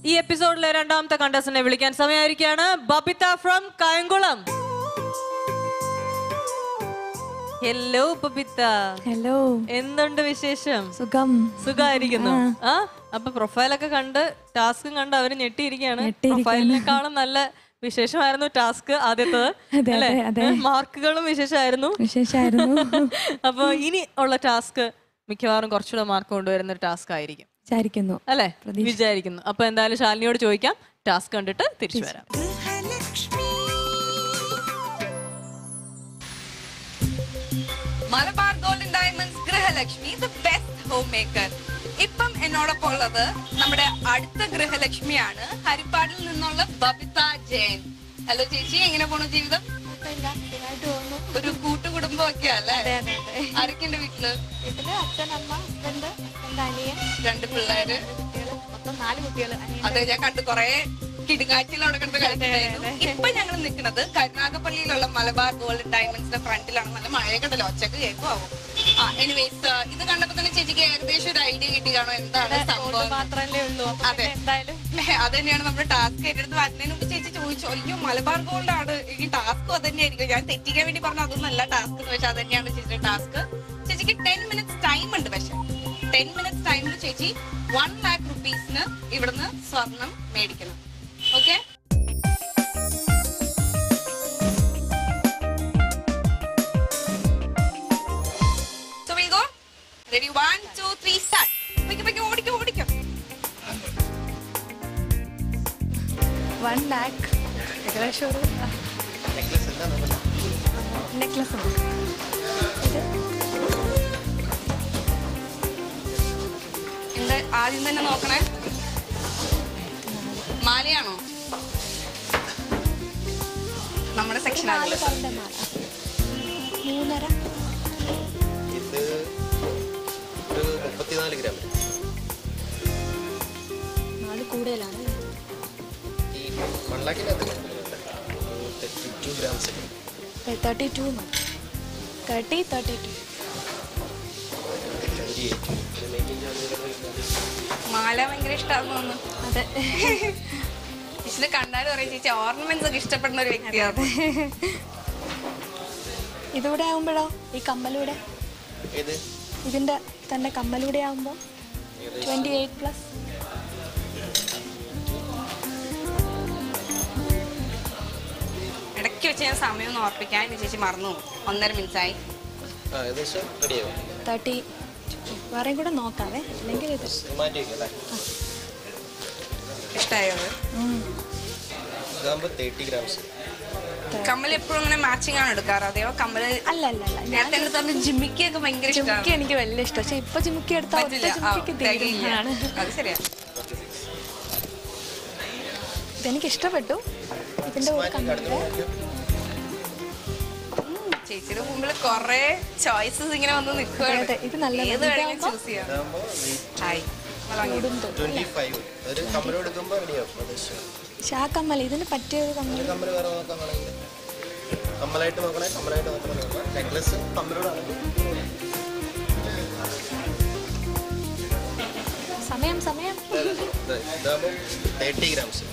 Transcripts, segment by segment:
ഈ എപ്പിസോഡിലെ രണ്ടാമത്തെ കണ്ടസ്റ്റന്റിനെ വിളിക്കാൻ സമയമായിരിക്കുകയാണ്. Babitha from Kayamkulam. Hello Babitha. Hello, എന്തുണ്ട് വിശേഷം? സുഖം. സുഖമായിരിക്കുന്നു. അപ്പൊ പ്രൊഫൈലൊക്കെ കണ്ട് ടാസ്കും കണ്ട് അവര് ഞെട്ടിയിരിക്കുകയാണ്. പ്രൊഫൈലിനേക്കാളും നല്ല വിശേഷമായിരുന്നു ടാസ്ക് ആദ്യത്തത് അല്ലേ? മാർക്കുകളും വിശേഷമായിരുന്നു. അപ്പൊ ഇനി ഉള്ള ടാസ്ക് മിക്കവാറും കുറച്ചുകൂടെ മാർക്ക് കൊണ്ടുവരുന്ന ഒരു ടാസ്ക് ആയിരിക്കും അല്ലേ? വിചാരിക്കുന്നു. അപ്പൊ എന്തായാലും ശാലിനിയോട് ചോദിക്കാം, ടാസ്ക് കണ്ടിട്ട് തിരിച്ചു വരാം. Malabar golden diamonds Grihalakshmi the best home maker. ഇപ്പം എന്നോടൊപ്പം ഉള്ളത് നമ്മുടെ അടുത്ത ഗൃഹലക്ഷ്മിയാണ്, ഹരിപ്പാടിൽ നിന്നുള്ള ബബിത ജയൻ. ഹലോ ചേച്ചി, എങ്ങനെ പോണു ജീവിതം? ഒരു കൂട്ടുകുടുംബം ഒക്കെ അല്ലേ? ആരൊക്കെയുണ്ട് വീട്ടില്? അച്ഛൻ, അമ്മ, ഹസ്ബൻഡ്, അനിയൻ, 2 പിള്ളേര്, മൊത്തം 4 കുട്ടികൾ. അതെ, ഞാൻ കണ്ടു കൊറേ കിടുങ്ങാറ്റിൽ അവിടെ കിടന്ന് കളിച്ചിട്ടായിരുന്നു. ഇപ്പൊ ഞങ്ങൾ നിൽക്കുന്നത് കരുനാഗപ്പള്ളിയിലുള്ള മലബാർ ഗോൾഡൻ ഡയമണ്ട്സിന്റെ ഫ്രണ്ടിലാണ്. നല്ല മഴയൊക്കെണ്ടല്ലോ, ഒച്ചക്ക് കേൾക്കുമാവും. എനിവേസ്, ഇത് കണ്ടപ്പോ തന്നെ ചേച്ചിക്ക് ഏകദേശം ഒരു ഐഡിയ കിട്ടി കാണോ എന്താണ് സംഭവം? അതെ, അത് തന്നെയാണ് നമ്മുടെ ടാസ്ക്. ഏറ്റെടുത്ത് വരുന്നതിന് മുമ്പ് ചേച്ചി ചോദിച്ചു, അയ്യോ മലബാർ ഗോൾഡ് ആണ് ഈ ടാസ്കും അത് തന്നെയായിരിക്കും. ഞാൻ തെറ്റിക്കാൻ വേണ്ടി പറഞ്ഞു അതൊന്നല്ല ടാസ്ക് എന്ന് വെച്ചാൽ അത് തന്നെയാണ് ചേച്ചിയുടെ ടാസ്ക്. ചേച്ചിക്ക് 10 മിനിറ്റ്സ് ടൈം ഉണ്ട്. പക്ഷെ 10 മിനിറ്റ്സ് ടൈമിൽ ചേച്ചി 1 lakh rupees ഇവിടുന്ന് സ്വർണം മേടിക്കണം. Okay? So we'll go. Ready? 1, 2, 3, start. ഓടിക്കോ. 1 lakh ഏകദേശം ഒരു നെക്ലസ്. എന്താ ആദ്യം തന്നെ നോക്കണേ? മാലയാണോ? നമ്മുടെ സെക്ഷൻ 3.5 ഇത് ഒരു 34 ഗ്രാം. 4 കൂടുതലാണ്. ഈ 1 lakhിനകത്ത് 32 ഗ്രാംസ്. 32 32 മാല ഭയങ്കര ഇഷ്ടമാണെന്ന് തോന്നുന്നു. അതെ, ചേച്ചിനെ കണ്ടാലും പറയും ചേച്ചി ഓർണമെന്റ്സ് ഒക്കെ ഇഷ്ടപ്പെടുന്ന ഒരു വ്യക്തിയാണ്. ഇതൂടെ ആകുമ്പോഴോ, ഈ കമ്മലൂടെ, ഇതിന്റെ തന്നെ കമ്മലൂടെ ആകുമ്പോ 28+. ഇടയ്ക്ക് വെച്ച് ഞാൻ സമയം ഒന്ന് ഓർപ്പിക്കാൻ ചേച്ചി മറന്നു. 1.5 minutes ആയി. 30. വേറെയും കൂടെ നോക്കാവേ, അല്ലെങ്കിൽ ഇത് ഇഷ്ടമായോ? കമ്മൽ എപ്പോഴും ഇങ്ങനെ മാച്ചിങ് ആണ് എടുക്കാറ്? അതെയോ കമ്മല്? അല്ല, നേരത്തെ പറഞ്ഞ ജിമ്മിക്കൊക്കെ ഭയങ്കര ജിമിക്കി എനിക്ക് വലിയ ഇഷ്ടം. പക്ഷെ ഇപ്പൊ ജിമിക്കി എടുത്താൽ അത് ശരിയാ. ഇതെനിക്ക് ഇഷ്ടപ്പെട്ടു. ഇതിന്റെ കൂടെ കണ്ടിട്ട് ചേച്ചിയുടെ മുമ്പിൽ കൊറേ ചോയ്സസ് ഇങ്ങനെ വന്ന് നിൽക്കുകയാണ്. ഇത് നല്ല ഏത് വേണമെങ്കിലും ചൂസ് ചെയ്യാം. കമ്മൽ ഇതിന് പറ്റിയ കമ്മലായിട്ട് നോക്കണേ. നെക്ലസ് കമ്മലോടാണെങ്കിൽ സമയം 30 ഗ്രാംസ്.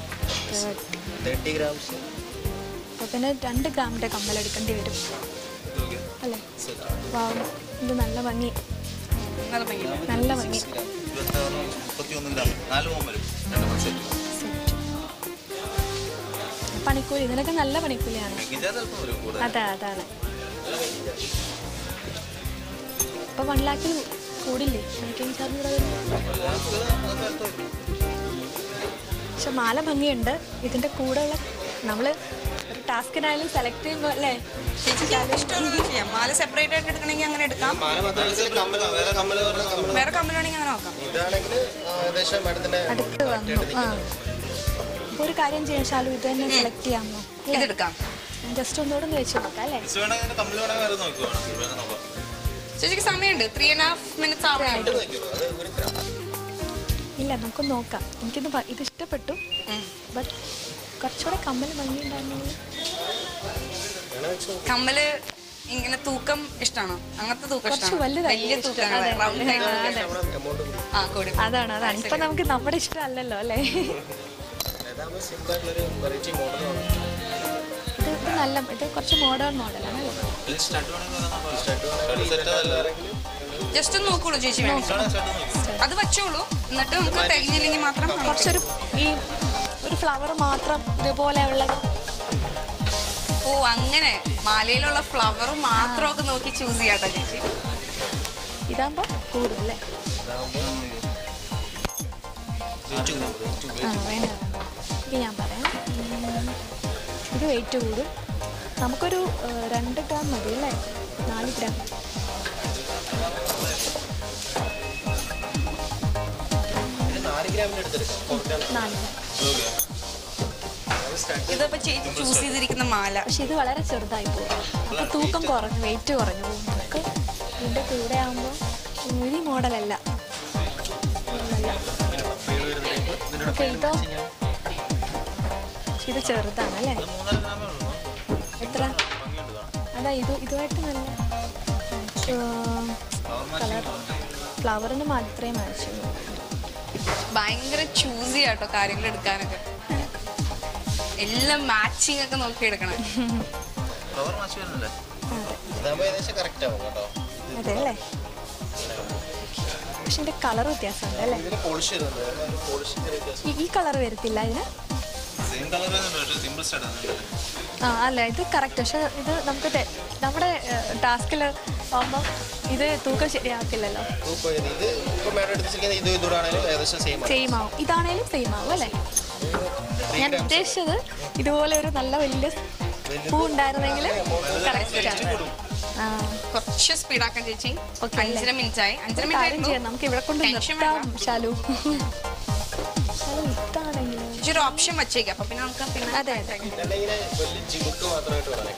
30 ഗ്രാംസ്. അപ്പൊ പിന്നെ 2 ഗ്രാമിന്റെ കമ്മൽ എടുക്കേണ്ടി വരും അല്ലേ? ഇത് നല്ല ഭംഗി. പണിക്കൂലി ഇതിനൊക്കെ നല്ല പണിക്കൂലിയാണ്. അതാണ്. ഇപ്പൊ 1 lakhിൽ കൂടില്ലേ മേക്കിംഗ് ചാർജ് കൂടെ? പക്ഷെ മാല ഭംഗിയുണ്ട്. ഇതിന്റെ കൂടെ ഉള്ള നമ്മള് ഒരു ടാസ്കിനായാലും സെലക്ട് ചെയ്യുമ്പോ അല്ലേ, മാല സെപ്പറേറ്റ് ആയിട്ട് എടുക്കണമെങ്കിൽ അങ്ങനെ എടുക്കാം. വേറെ കമ്മലാണെങ്കിൽ അങ്ങനെ നോക്കാം. അടുത്ത് വന്നു. ഒരു കാര്യം ചെയ്യാൻ ശാലു, ഇത് തന്നെ സെലക്ട് ചെയ്യാമോ? ഇതെടുക്കാം. ജസ്റ്റ് ഒന്നുകൂടെ വെച്ച് നോക്കാം അല്ലേ? ചേച്ചിക്ക് സമയമുണ്ട്. 3.5 minutes ആവുന്നുണ്ട്. ഇല്ല, നമുക്ക് നോക്കാം. എനിക്കിത് ഇത് ഇഷ്ടപ്പെട്ടു. ബട്ട് കുറച്ചുകൂടെ കമ്മൽ ഭംഗിയുണ്ടായിരുന്നു. കമ്മല് ഇങ്ങനെ തൂക്കം ഇഷ്ടമാണോ? അങ്ങനത്തെ തൂക്കം ഇഷ്ടമാണോ? വലിയ തൂക്കം. അതാണ് ഇപ്പൊ നമുക്ക് നമ്മുടെ ഇഷ്ടമല്ലല്ലോ അല്ലേ. ഇത് നല്ല ഇത് കുറച്ച് മോഡേൺ മോഡലാണ്. ജസ്റ്റ് ഒന്ന് നോക്കോളൂ ചേച്ചി, അത് വെച്ചോളൂ. എന്നിട്ട് നമുക്ക് തികഞ്ഞില്ലെങ്കിൽ മാത്രം കുറച്ചൊരു ഈ ഒരു ഫ്ലവർ മാത്രം ഇതുപോലെ ഉള്ളത്. ഓ അങ്ങനെ മാലയിലുള്ള ഫ്ലവർ മാത്രമൊക്കെ നോക്കി ചൂസ് ചെയ്യാട്ടോ ചേച്ചി. ഇതാകുമ്പോ കൂടുതലേ വേണ്ട. ഇത് ഞാൻ പറയാം, ഇത് വെയിറ്റ് കൂടും. നമുക്കൊരു 2 ഗ്രാം മതി അല്ലേ, 4 ഗ്രാം. ഇതിപ്പോ ചേച്ചി ചൂസ് ചെയ്തിരിക്കുന്ന മാല, പക്ഷെ ഇത് വളരെ ചെറുതായി പോകും. അപ്പൊ തൂക്കം കുറഞ്ഞു, വെയിറ്റ് കുറഞ്ഞു പോകും. നമുക്ക് ഇതിന്റെ കൂടെ ആകുമ്പോൾ ഈ മോഡലല്ല. ഓക്കെ, ഇതോ ഇത് ചെറുതാണ് അല്ലേ. എത്ര? അതാ ഇതുമായിട്ട് നല്ല കളർ ഫ്ലവറിന് മാത്രമേ മാച്ചുള്ളൂ. ഭയങ്കര ചൂസ് ചെയ്യാട്ടോ കാര്യങ്ങൾ എടുക്കാനൊക്കെ. എല്ലാം മാച്ചിങ് ഒക്കെ നോക്കി എടുക്കണം. അതെ അല്ലേ, പക്ഷെ ഇതിന്റെ കളർ വ്യത്യാസമുണ്ട് അല്ലേ. ഈ കളർ വരത്തില്ല ഇതിന്. അല്ല ഇത് കറക്റ്റ്. പക്ഷെ ഇത് നമുക്ക് നമ്മുടെ ടാസ്കിൽ ആകുമ്പോൾ ഇത് തൂക്കം ശരിയാക്കില്ലല്ലോ. സെയിം ആവും, ഇതാണേലും സെയിം ആവും അല്ലേ. ഞാൻ ഉദ്ദേശിച്ചത് ഇതുപോലെ ഒരു നല്ല വലിയ പൂ ഉണ്ടായിരുന്നെങ്കിൽ കുറച്ച് സ്പീഡാക്കാൻ ചേച്ചി. 5 മിനിറ്റ് ആയി. 5 മിനിറ്റ് നമുക്ക് ഇവിടെ കൊണ്ട് നിർത്താം. ഷാലു ഒരു ഓപ്ഷൻ വെച്ചേക്കാം. അപ്പൊ പിന്നെ നമുക്ക് പിന്നെ അതെ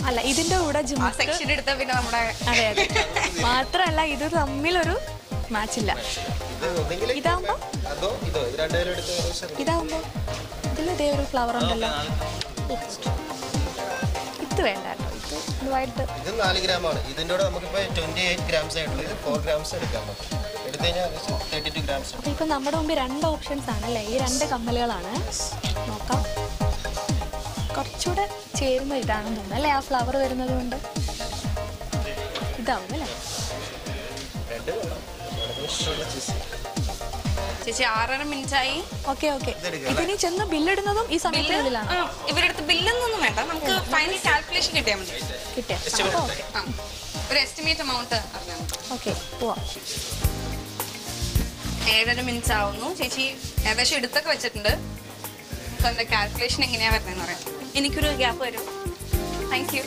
അല്ല ഇതിന്റെ കൂടെ സെക്ഷൻ എടുത്ത പിന്നെ നമ്മുടെ അതെ അതെ മാത്രല്ല ഇത് തമ്മിലൊരു മാച്ചില്ല. ഇതാകുമ്പോ ഇതിൽ ഇതേ ഒരു ഫ്ലവർ ഉണ്ടല്ലോ. ഇത് വേണ്ട കേട്ടോ, ഇതുമായിട്ട് ഇത് 4 ഗ്രാമാണ്. ഇതിന്റെ കൂടെ നമുക്കിപ്പോ 28 ഗ്രാംസ് ആയിട്ടുള്ളത് 4 ഗ്രാംസ് എടുക്കാം. എടുത്തു കഴിഞ്ഞാൽ 32 ഗ്രാംസ്. അപ്പൊ ഇപ്പൊ നമ്മുടെ മുമ്പിൽ 2 ഓപ്ഷൻസ് ആണല്ലേ. ഈ 2 കമ്മലുകളാണ്. നോക്കാം, കുറച്ചുകൂടെ ചേരുന്ന ഇതാണെന്ന് തോന്നുന്നു അല്ലേ. ആ ഫ്ലവർ വരുന്നത് കൊണ്ട് ഇതാവും അല്ലേ. ചേച്ചി 6.5 മിനിറ്റ് ആയി. ഓക്കെ ഓക്കെ, ഇതിന് ചെന്ന് ബില്ലിടുന്നതും ഈ സമയത്തിനുള്ളിലാണ്. ഇവരടുത്ത് ബില്ലൊന്നും വേണ്ട, നമുക്ക് ഫൈനൽ കാൽക്കുലേഷൻ കിട്ടിയാൽ മതി. കിട്ടിയ ഒരു എസ്റ്റിമേറ്റ് എമൗണ്ട്. ഓക്കെ പോവാം. 7.5 മിനിറ്റ് ആവുന്നു. ചേച്ചി ഏകദേശം എടുത്തൊക്കെ വെച്ചിട്ടുണ്ട്. നമുക്ക് അതിന്റെ കാൽക്കുലേഷൻ എങ്ങനെയാ വരുന്നതെന്ന് പറയാം. എനിക്കൊരു ഗ്യാപ്പ് വരും. Thank you.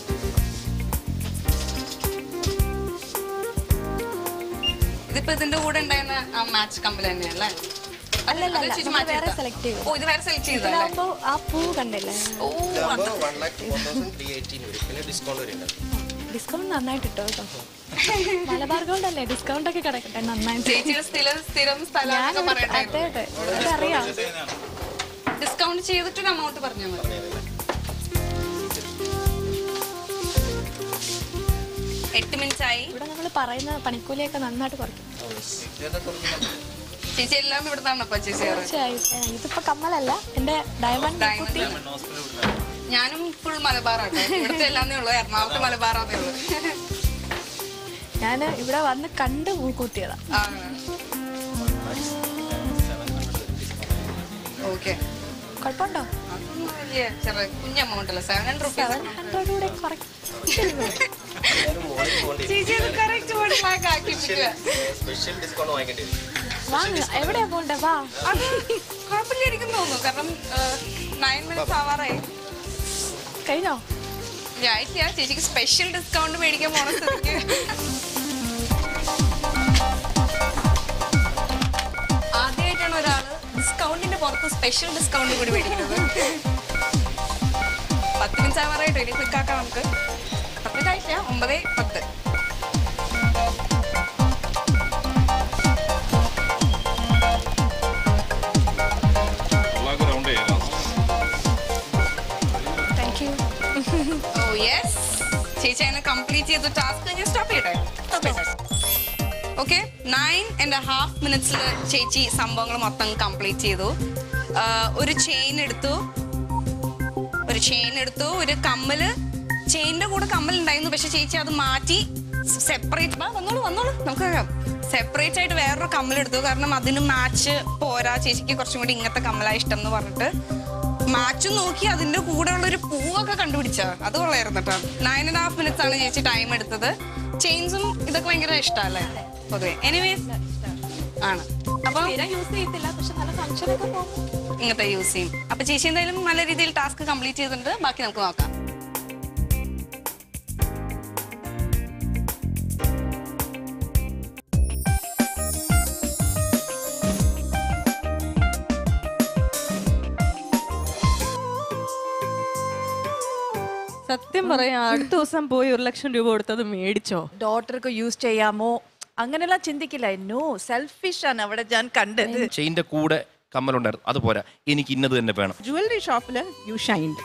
ഇതിപ്പോ ഇതിന്റെ കൂടെ ഉണ്ടായിരുന്ന ആ മാച്ച് കമ്പൽ തന്നെയല്ലേ? വേറെ സെലക്ട് ചെയ്തു. ഓ, ഇത് വേറെ സെലക്ട് ചെയ്തോ? ആ പൂ കണ്ടില്ലേ. ഡിസ്കൗണ്ട് നന്നായിട്ട് ഇട്ടോ കേട്ടോ. മലബാർ ഗോൾഡ് അല്ലേ, ഡിസ്കൗണ്ട് ഒക്കെ കിടക്കട്ടെ നന്നായിട്ട്. സ്ഥിരം സ്ഥലം അതെ അതെ അതറിയാം. ഡിസ്കൗണ്ട് ചെയ്തിട്ടൊരു എമൗണ്ട് പറഞ്ഞാൽ മതി. 8 മിനിറ്റ് ആയി. ഇവിടെ നമ്മൾ പറയുന്ന പണിക്കൂലിയൊക്കെ നന്നായിട്ട് കുറയ്ക്കും. ചേച്ചി എല്ലാം ഇവിടുന്നാണ് തീർച്ചയായും. ഇതിപ്പോ കമ്മലല്ല, എന്റെ ഡയമണ്ട്. ഞാനും ഫുൾ മലബാറാണ്. ഇവിടുത്തെ എല്ലാന്നേ ഉള്ളൂ, എറണാകുളത്ത് മലബാറാന്നേ ഉള്ളൂ. ഞാൻ ഇവിടെ വന്ന് കണ്ട് മൂക്കൂത്തിയതാ. ഓക്കെ, കുഴപ്പമുണ്ടോ? കുഞ്ഞ എമൗണ്ട് അല്ല, 700 കൂടെ കുറയ്ക്കും. എവിടെയാ പോണ്ടേ? വാ, കുഴപ്പമില്ലായിരിക്കും തോന്നുന്നു. കാരണം 9 മിനിറ്റ്സ് ആവാറായി. കഴിഞ്ഞോ? ആയിട്ടില്ല. ചേച്ചിക്ക് സ്പെഷ്യൽ ഡിസ്കൗണ്ട് മേടിക്കാൻ പോണ സ്ഥിതിക്ക് ആദ്യമായിട്ടാണ് ഒരാള് ഡിസ്കൗണ്ടിന്റെ പുറത്ത് സ്പെഷ്യൽ ഡിസ്കൗണ്ട് കൂടി മേടിക്കുന്നത്. 10 മിനിറ്റ്സ് ആവാറായിട്ടോ. ഇനി ക്ലിക്കാക്കാം നമുക്ക്. 10 മിനിറ്റ് ആയിട്ടില്ല, 9:10. ചേച്ചി അങ്ങനെ കംപ്ലീറ്റ് ചെയ്ത ടാസ്ക് ഞാൻ സ്റ്റോപ്പ് ചെയ്യട്ടെ? ഓക്കെ 9.5 മിനിറ്റ്സിൽ ചേച്ചി സംഭവങ്ങൾ മൊത്തം കംപ്ലീറ്റ് ചെയ്തു. ഒരു ചെയിൻ എടുത്തു, ഒരു കമ്മല്, ചെയിനിന്റെ കൂടെ കമ്മൽ ഉണ്ടായിരുന്നു, പക്ഷെ ചേച്ചി അത് മാറ്റി സെപ്പറേറ്റ് വന്നോളൂ നമുക്ക് സെപ്പറേറ്റ് ആയിട്ട് വേറൊരു കമ്മലെടുത്തു. കാരണം അതിന് മാച്ച് പോരാ, ചേച്ചിക്ക് കുറച്ചും കൂടി ഇങ്ങനത്തെ കമ്മലായി ഇഷ്ടം എന്ന് പറഞ്ഞിട്ട് മാച്ചും നോക്കി അതിന്റെ കൂടെ ഉള്ള ഒരു പൂവൊക്കെ കണ്ടുപിടിച്ച അത് കൊള്ളായിരുന്നു കേട്ടോ. 9.5 മിനിറ്റ്സ് ആണ് ചേച്ചി ടൈം എടുത്തത്. ചെയിൻസും ഇതൊക്കെ ഭയങ്കര ഇഷ്ടമല്ലേ പൊതുവെ? എനിവേസ് ആണ്. അപ്പൊ യൂസ് ചെയ്യത്തില്ല, പക്ഷെ നല്ല ഫംഗ്ഷൻ ഒക്കെ പോകും ഇങ്ങനത്തെ യൂസ് ചെയ്യും. അപ്പൊ ചേച്ചി എന്തായാലും നല്ല രീതിയിൽ ടാസ്ക് കംപ്ലീറ്റ് ചെയ്തിട്ടുണ്ട്. ബാക്കി നമുക്ക് നോക്കാം. സത്യം പറയാം, അടുത്ത ദിവസം പോയി 1 ലക്ഷം രൂപ കൊടുത്തത് മേടിച്ചോ? ഡോട്ടർക്ക് യൂസ് ചെയ്യാമോ അങ്ങനെല്ലാം ചിന്തിക്കില്ല. നോ, സെൽഫിഷ് ആണ് അവിടെ ഞാൻ കണ്ടത്. ചെയിന്റെ കൂടെ കമ്മലുണ്ടായിരുന്നു, അതുപോരാ എനിക്ക് ഇന്നത് തന്നെ വേണം. ജുവലറി ഷോപ്പിൽ യു ഷൈൻഡ്.